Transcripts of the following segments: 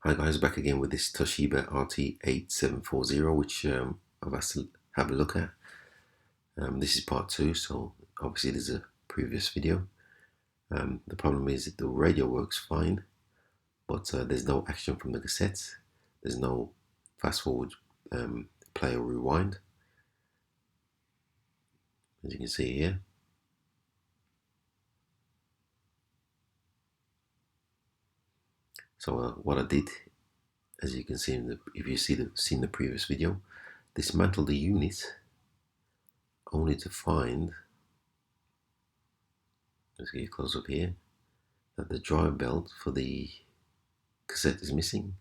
Hi guys, back again with this Toshiba RT8740, which I've asked to have a look at. This is part 2, so obviously there's a previous video. The problem is that the radio works fine, but there's no action from the cassettes. There's no fast forward, play or rewind, as you can see here. So what I did, as you can see, if you've seen the previous video, dismantle the unit only to find, let's get close up here, that the drive belt for the cassette is missing.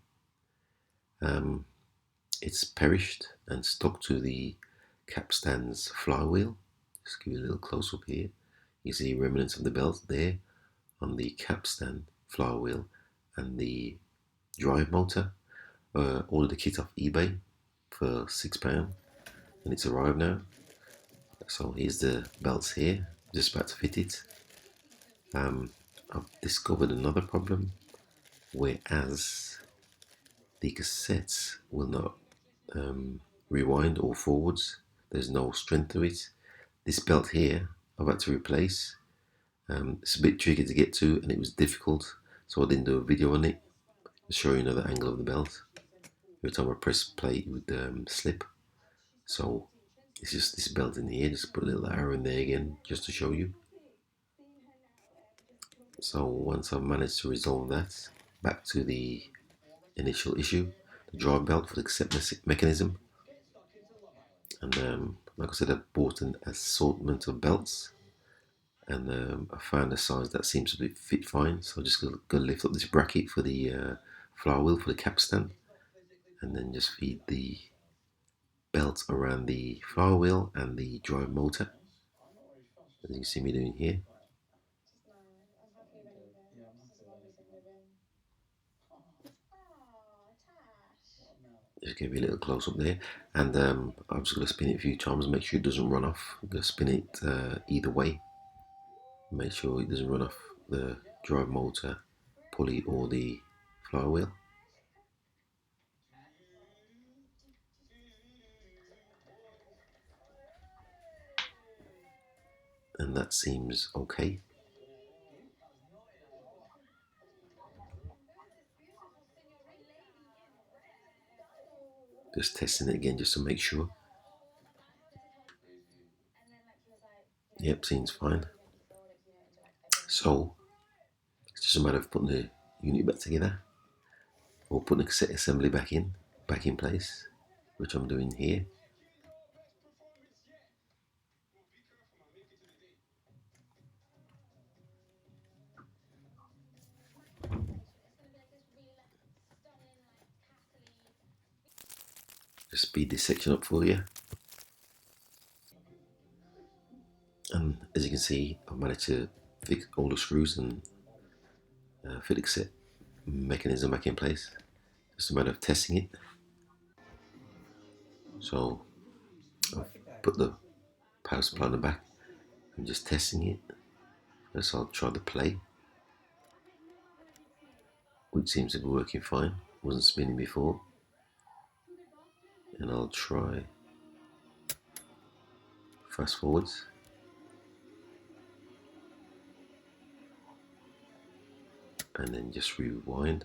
It's perished and stuck to the capstan's flywheel. Just give you a little close up here. You see remnants of the belt there on the capstan flywheel and the drive motor. Ordered the kit off eBay for £6 and it's arrived now. So here's the belts here, just about to fit it. I've discovered another problem, whereas the cassettes will not rewind or forwards. There's no strength to it. This belt here I've had to replace. It's a bit tricky to get to and it was difficult, so I didn't do a video on it to show you another angle of the belt. Every time I press play it would slip, so it's just this belt in here. Just put a little arrow in there again just to show you. So once I've managed to resolve that, back to the initial issue, the drive belt for the cassette mechanism. And like I said, I bought an assortment of belts, and I found a size that seems to fit fine. So I'm just going to lift up this bracket for the flywheel for the capstan, and then just feed the belt around the flywheel and the drive motor, as you can see me doing here. Just give you a little close up there, and I'm just going to spin it a few times, make sure it doesn't run off. I'm going to spin it either way, make sure it doesn't run off the drive motor, pulley or the flywheel. And that seems okay. Just testing it again just to make sure. Yep, seems fine. So it's just a matter of putting the unit back together, or putting the cassette assembly back in place, which I'm doing here. Just speed this section up for you. And as you can see, I've managed to fix all the screws and fit the cassette mechanism back in place. Just a matter of testing it. So I've put the power supply on the back. I'm just testing it. First I'll try the play, which seems to be working fine. Wasn't spinning before. And I'll try fast forwards. And then just rewind.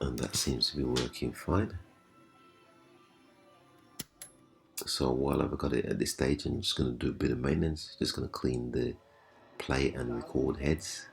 And that seems to be working fine. So while I've got it at this stage, I'm just going to do a bit of maintenance. Just going to clean the play and record heads.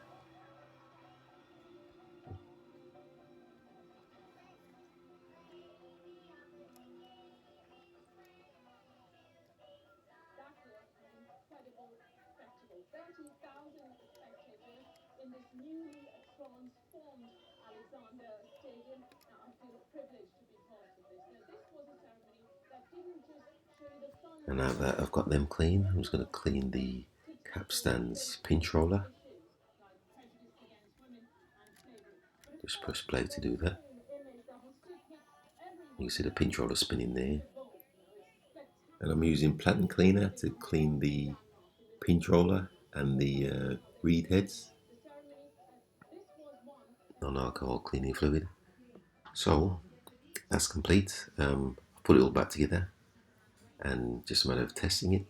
And now that I've got them clean, I'm just going to clean the capstan's pinch roller. Just press play to do that. You can see the pinch roller spinning there. And I'm using platen cleaner to clean the pinch roller and the reed heads. non-alcohol cleaning fluid. So that's complete. I've put it all back together and just a matter of testing it.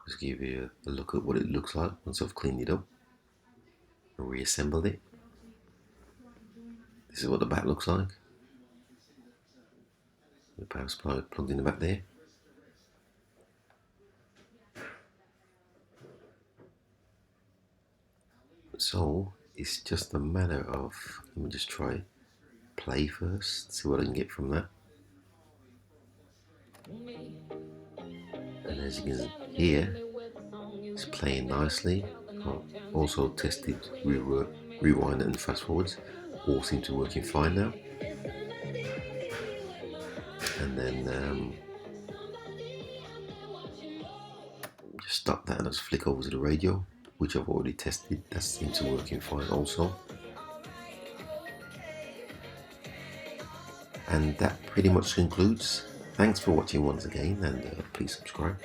Just give you a look at what it looks like once I've cleaned it up and reassembled it. This is what the back looks like. The power supply plugged in the back there. So it's just a matter of, let me just try play first, see what I can get from that. And as you can hear, it's playing nicely. I've also tested rewind and fast forwards, all seem to be working fine now. And then just stop that and just flick over to the radio, which I've already tested. That seems to be working fine also. And that pretty much concludes. Thanks for watching once again, and please subscribe.